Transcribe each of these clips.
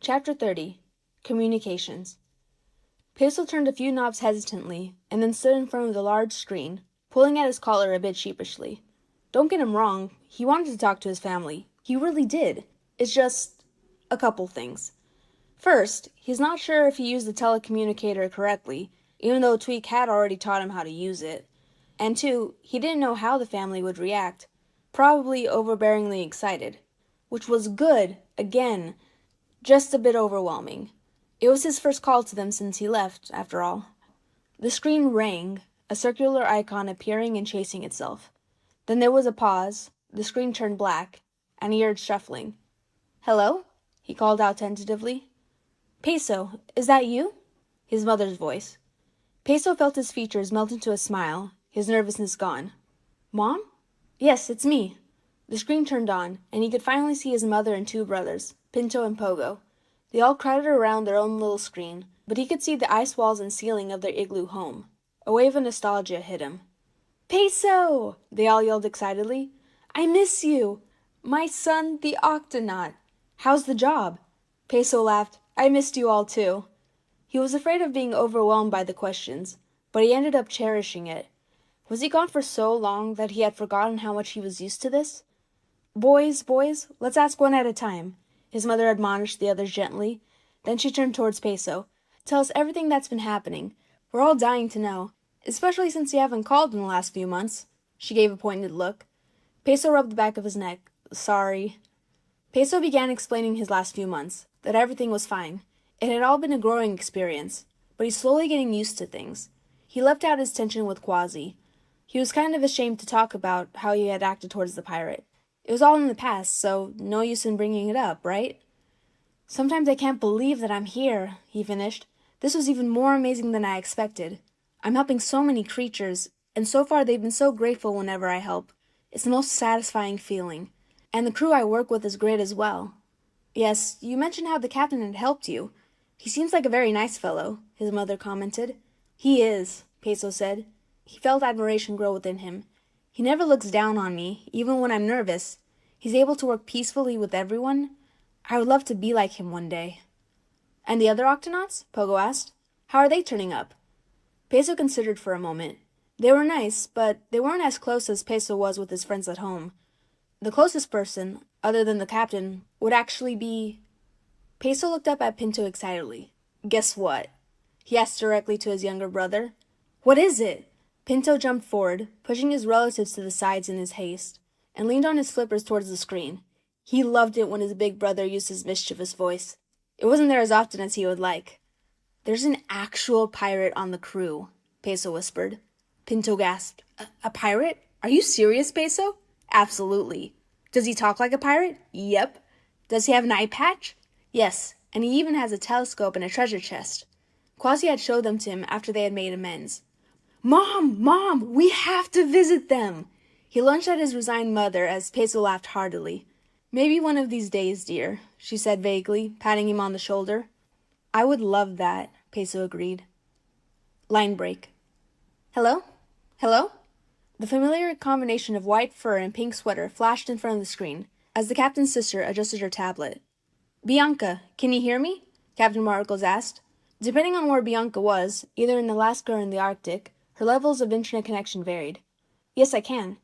Chapter 30. Communications. Peso turned a few knobs hesitantly, and then stood in front of the large screen, pulling at his collar a bit sheepishly. Don't get him wrong, he wanted to talk to his family. He really did. It's just a couple things. First, he's not sure if he used the telecommunicator correctly, even though Tweak had already taught him how to use it. And two, he didn't know how the family would react, probably overbearingly excited. Which was good, again, just a bit overwhelming. It was his first call to them since he left, after all. The screen rang, a circular icon appearing and chasing itself. Then there was a pause, the screen turned black, and he heard shuffling. "Hello?" he called out tentatively. "Peso, is that you?" His mother's voice. Peso felt his features melt into a smile, his nervousness gone. "Mom?" "Yes, it's me." The screen turned on, and he could finally see his mother and two brothers, Pinto and Pogo. They all crowded around their own little screen, but he could see the ice walls and ceiling of their igloo home. A wave of nostalgia hit him. "Peso!" they all yelled excitedly. "I miss you! My son, the Octonaut! How's the job?" Peso laughed. "I missed you all too." He was afraid of being overwhelmed by the questions, but he ended up cherishing it. Was he gone for so long that he had forgotten how much he was used to this? Boys, let's ask one at a time," his mother admonished the others gently. Then she turned towards Peso. "Tell us everything that's been happening. We're all dying to know, especially since you haven't called in the last few months." She gave a pointed look. Peso rubbed the back of his neck. "Sorry." Peso began explaining his last few months, that everything was fine. It had all been a growing experience, but he's slowly getting used to things. He left out his tension with Quasi. He was kind of ashamed to talk about how he had acted towards the pirate. It was all in the past, so no use in bringing it up, right? "Sometimes I can't believe that I'm here," he finished. "This was even more amazing than I expected. I'm helping so many creatures, and so far they've been so grateful whenever I help. It's the most satisfying feeling. And the crew I work with is great as well." "Yes, you mentioned how the captain had helped you. He seems like a very nice fellow," his mother commented. "He is," Peso said. He felt admiration grow within him. "He never looks down on me, even when I'm nervous. He's able to work peacefully with everyone. I would love to be like him one day." "And the other Octonauts?" Pogo asked. "How are they turning up?" Peso considered for a moment. They were nice, but they weren't as close as Peso was with his friends at home. The closest person, other than the captain, would actually be... Peso looked up at Pinto excitedly. "Guess what?" he asked directly to his younger brother. "What is it?" Pinto jumped forward, pushing his relatives to the sides in his haste, and leaned on his flippers towards the screen. He loved it when his big brother used his mischievous voice. It wasn't there as often as he would like. "There's an actual pirate on the crew," Peso whispered. Pinto gasped. A pirate? Are you serious, Peso?" "Absolutely." "Does he talk like a pirate?" "Yep." "Does he have an eye patch?" "Yes, and he even has a telescope and a treasure chest." Quasi had showed them to him after they had made amends. Mom, we have to visit them!" He lunged at his resigned mother as Peso laughed heartily. "Maybe one of these days, dear," she said vaguely, patting him on the shoulder. "I would love that," Peso agreed. Line break. "Hello? Hello?" The familiar combination of white fur and pink sweater flashed in front of the screen as the captain's sister adjusted her tablet. "Bianca, can you hear me?" Captain Markles asked. Depending on where Bianca was, either in Alaska or in the Arctic, her levels of internet connection varied. "Yes, I can."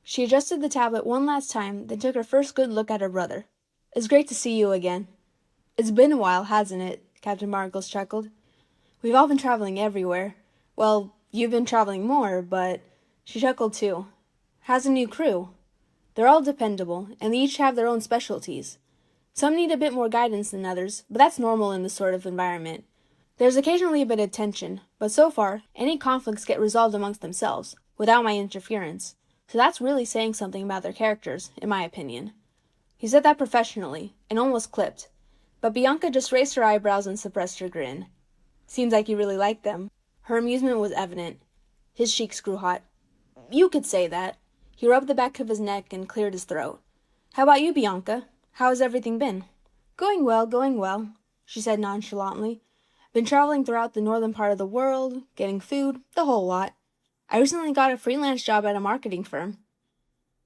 She adjusted the tablet one last time, then took her first good look at her brother. "It's great to see you again." "It's been a while, hasn't it?" Captain Markles chuckled. "We've all been traveling everywhere. Well, you've been traveling more, but..." She chuckled too. "How's the new crew?" "They're all dependable, and they each have their own specialties. Some need a bit more guidance than others, but that's normal in this sort of environment. There's occasionally a bit of tension, but so far, any conflicts get resolved amongst themselves, without my interference. So that's really saying something about their characters, in my opinion." He said that professionally, and almost clipped. But Bianca just raised her eyebrows and suppressed her grin. "Seems like you really like them." Her amusement was evident. His cheeks grew hot. "You could say that." He rubbed the back of his neck and cleared his throat. "How about you, Bianca? How has everything been?" Going well," she said nonchalantly. "Been traveling throughout the northern part of the world, getting food, the whole lot. I recently got a freelance job at a marketing firm."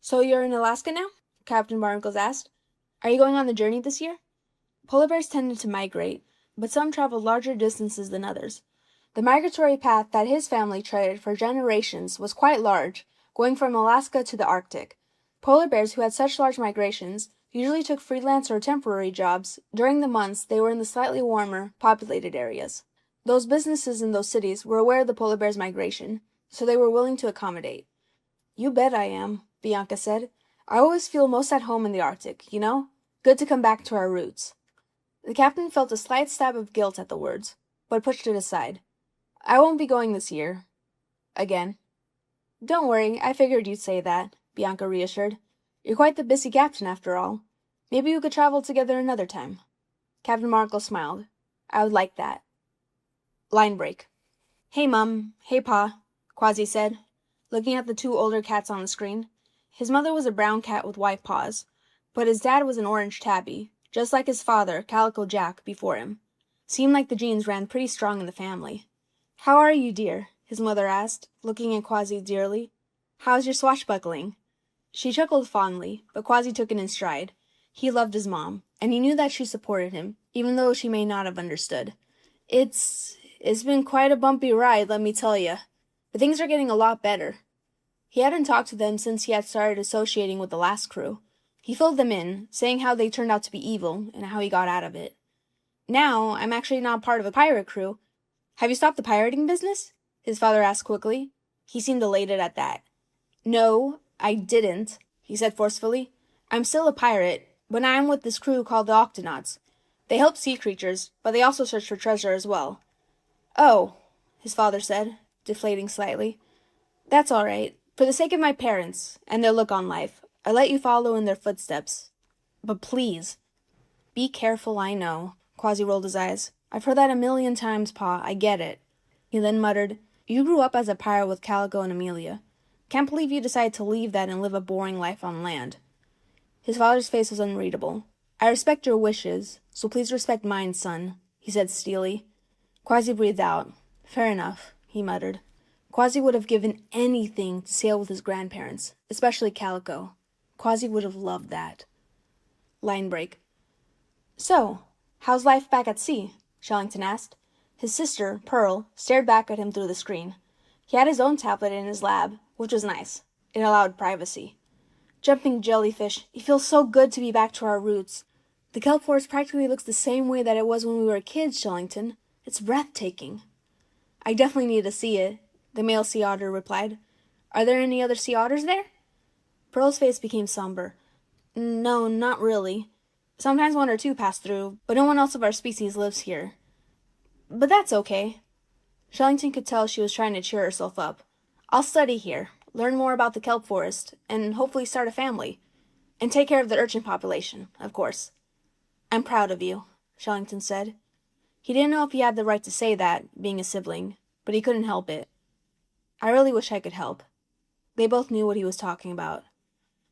"So you're in Alaska now?" Captain Barnacles asked. "Are you going on the journey this year?" Polar bears tended to migrate, but some traveled larger distances than others. The migratory path that his family treaded for generations was quite large, going from Alaska to the Arctic. Polar bears who had such large migrations usually took freelance or temporary jobs during the months they were in the slightly warmer, populated areas. Those businesses in those cities were aware of the polar bears' migration, so they were willing to accommodate. "You bet I am," Bianca said. "I always feel most at home in the Arctic, you know? Good to come back to our roots." The captain felt a slight stab of guilt at the words, but pushed it aside. "I won't be going this year. Again." "Don't worry, I figured you'd say that," Bianca reassured. "You're quite the busy captain, after all. Maybe we could travel together another time." Captain Markle smiled. "I would like that." Line break. "Hey, Mum. Hey, Pa," Quasi said, looking at the two older cats on the screen. His mother was a brown cat with white paws, but his dad was an orange tabby, just like his father, Calico Jack, before him. Seemed like the genes ran pretty strong in the family. "How are you, dear?" his mother asked, looking at Quasi dearly. "How's your swashbuckling?" She chuckled fondly, but Quasi took it in stride. He loved his mom, and he knew that she supported him, even though she may not have understood. It's been quite a bumpy ride, let me tell you, but things are getting a lot better." He hadn't talked to them since he had started associating with the last crew. He filled them in, saying how they turned out to be evil and how he got out of it. "Now, I'm actually not part of a pirate crew." "Have you stopped the pirating business?" his father asked quickly. He seemed elated at that. "No, I didn't," he said forcefully. "I'm still a pirate, but I'm with this crew called the Octonauts. They help sea creatures, but they also search for treasure as well." "Oh," his father said, deflating slightly. "That's all right. For the sake of my parents, and their look on life, I let you follow in their footsteps. But please." "Be careful, I know." Quasi rolled his eyes. "I've heard that a million times, Pa. I get it." He then muttered, "You grew up as a pirate with Calico and Amelia. Can't believe you decided to leave that and live a boring life on land." His father's face was unreadable. "I respect your wishes, so please respect mine, son," he said steelily. Quasi breathed out. "Fair enough," he muttered. Quasi would have given anything to sail with his grandparents, especially Calico. Quasi would have loved that. Line break. "So, how's life back at sea?" Shellington asked. His sister, Pearl, stared back at him through the screen. He had his own tablet in his lab, which was nice. It allowed privacy. "Jumping jellyfish. It feels so good to be back to our roots. The kelp forest practically looks the same way that it was when we were kids, Shellington. It's breathtaking." "I definitely need to see it," the male sea otter replied. "Are there any other sea otters there?" Pearl's face became somber. "No, not really. Sometimes one or two pass through, but no one else of our species lives here. But that's okay." Shellington could tell she was trying to cheer herself up. "I'll study here, learn more about the kelp forest, and hopefully start a family. And take care of the urchin population, of course." "I'm proud of you," Shellington said. He didn't know if he had the right to say that, being a sibling, but he couldn't help it. "I really wish I could help." They both knew what he was talking about.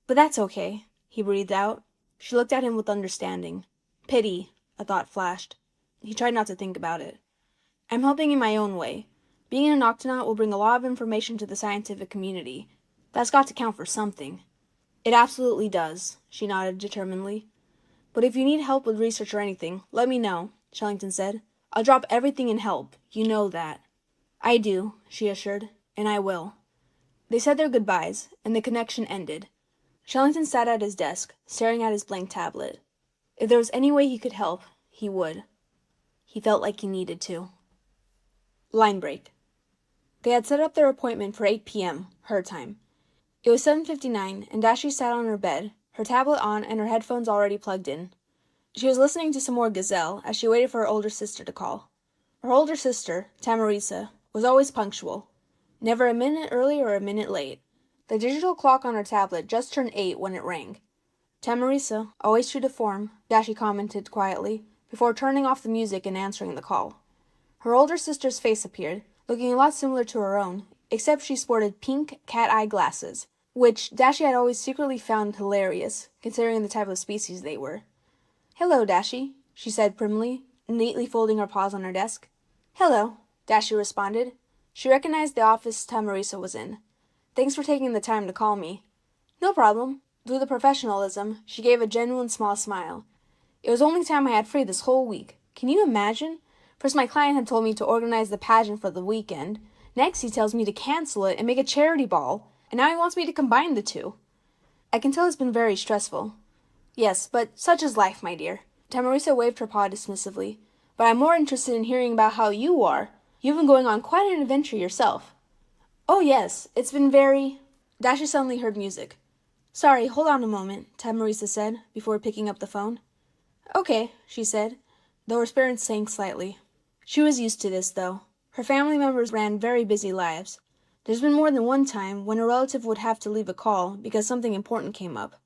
"But that's okay," he breathed out. She looked at him with understanding. Pity, a thought flashed. He tried not to think about it. "I'm helping in my own way. Being an Octonaut will bring a lot of information to the scientific community. That's got to count for something." "It absolutely does," she nodded determinedly. "But if you need help with research or anything, let me know," Shellington said. "I'll drop everything and help. You know that." "I do," she assured, "and I will." They said their goodbyes, and the connection ended. Shellington sat at his desk, staring at his blank tablet. If there was any way he could help, he would. He felt like he needed to. Line break. They had set up their appointment for 8 p.m., her time. It was 7:59, and Dashi sat on her bed, her tablet on and her headphones already plugged in. She was listening to some more Gazelle as she waited for her older sister to call. Her older sister, Tamarisa, was always punctual. Never a minute early or a minute late. The digital clock on her tablet just turned 8 when it rang. "Tamarisa, always true to form," Dashi commented quietly, before turning off the music and answering the call. Her older sister's face appeared, looking a lot similar to her own, except she sported pink cat-eye glasses, which Dashi had always secretly found hilarious, considering the type of species they were. "Hello, Dashi," she said primly, neatly folding her paws on her desk. "Hello," Dashi responded. She recognized the office Tamarisa was in. "Thanks for taking the time to call me." "No problem." Through the professionalism, she gave a genuine small smile. It was the only time I had free this whole week. Can you imagine? First, my client had told me to organize the pageant for the weekend. Next, he tells me to cancel it and make a charity ball. And now he wants me to combine the two. I can tell it's been very stressful. Yes, but such is life, my dear. Tamarisa waved her paw dismissively. But I'm more interested in hearing about how you are. You've been going on quite an adventure yourself. Oh yes, it's been very... Dasha suddenly heard music. Sorry, hold on a moment, Tamarisa said, before picking up the phone. Okay, she said, though her spirits sank slightly. She was used to this, though. Her family members ran very busy lives. There's been more than one time when a relative would have to leave a call because something important came up.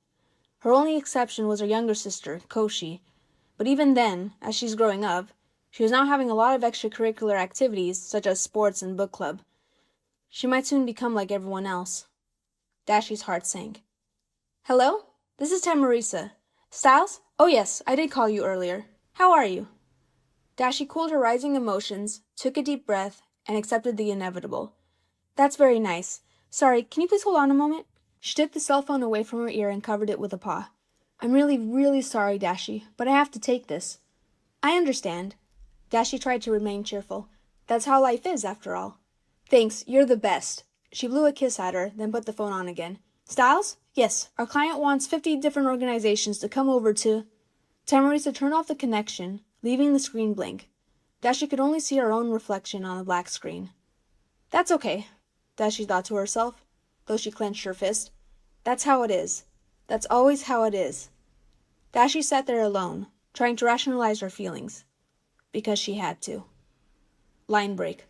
Her only exception was her younger sister, Koshi. But even then, as she's growing up, she was now having a lot of extracurricular activities, such as sports and book club. She might soon become like everyone else. Dashi's heart sank. Hello? This is Tamarisa. Styles? Oh yes, I did call you earlier. How are you? Dashi cooled her rising emotions, took a deep breath, and accepted the inevitable. That's very nice. Sorry, can you please hold on a moment? She took the cell phone away from her ear and covered it with a paw. I'm really, really sorry, Dashi, but I have to take this. I understand. Dashi tried to remain cheerful. That's how life is, after all. Thanks, you're the best. She blew a kiss at her, then put the phone on again. Styles? Yes, our client wants 50 different organizations to come over to... Tamarisa turned off the connection, leaving the screen blank. Dashi could only see her own reflection on the black screen. That's okay, Dashi thought to herself, though she clenched her fist. That's how it is. That's always how it is. Dashi sat there alone, trying to rationalize her feelings. Because she had to. Line break.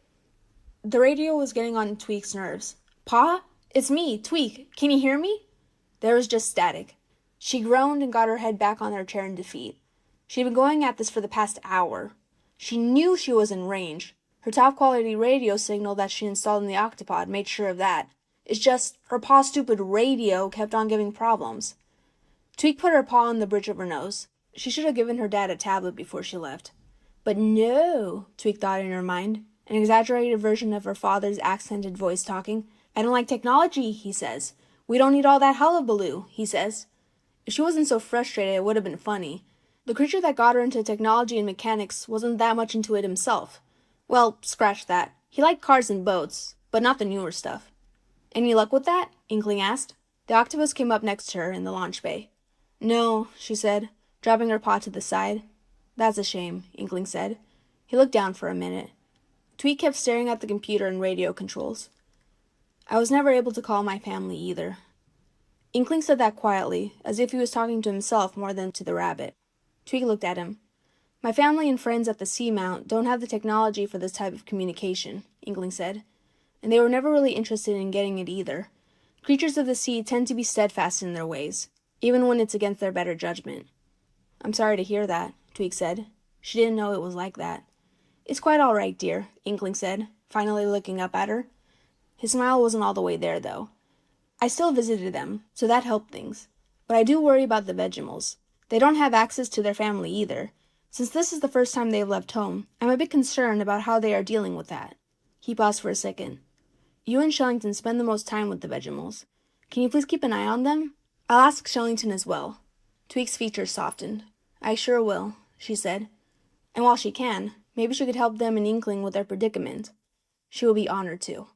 The radio was getting on Tweek's nerves. Pa? It's me, Tweek. Can you hear me? There was just static. She groaned and got her head back on her chair in defeat. She'd been going at this for the past hour. She knew she was in range. Her top-quality radio signal that she installed in the Octopod made sure of that. It's just, her pa's stupid radio kept on giving problems. Tweek put her paw on the bridge of her nose. She should have given her dad a tablet before she left. But no, Tweek thought in her mind, an exaggerated version of her father's accented voice talking. I don't like technology, he says. We don't need all that hullabaloo, he says. If she wasn't so frustrated, it would have been funny. The creature that got her into technology and mechanics wasn't that much into it himself. Well, scratch that. He liked cars and boats, but not the newer stuff. Any luck with that? Inkling asked. The octopus came up next to her in the launch bay. No, she said, dropping her paw to the side. That's a shame, Inkling said. He looked down for a minute. Tweek kept staring at the computer and radio controls. I was never able to call my family either. Inkling said that quietly, as if he was talking to himself more than to the rabbit. Tweek looked at him. My family and friends at the Seamount don't have the technology for this type of communication, Inkling said, and they were never really interested in getting it either. Creatures of the sea tend to be steadfast in their ways, even when it's against their better judgment. I'm sorry to hear that, Tweek said. She didn't know it was like that. It's quite all right, dear, Inkling said, finally looking up at her. His smile wasn't all the way there, though. I still visited them, so that helped things. But I do worry about the Vegemals. They don't have access to their family either. Since this is the first time they've left home, I'm a bit concerned about how they are dealing with that. He paused for a second. You and Shellington spend the most time with the Vegemals. Can you please keep an eye on them? I'll ask Shellington as well. Tweek's features softened. I sure will, she said. And while she can, maybe she could help them and Inkling with their predicament. She will be honored to.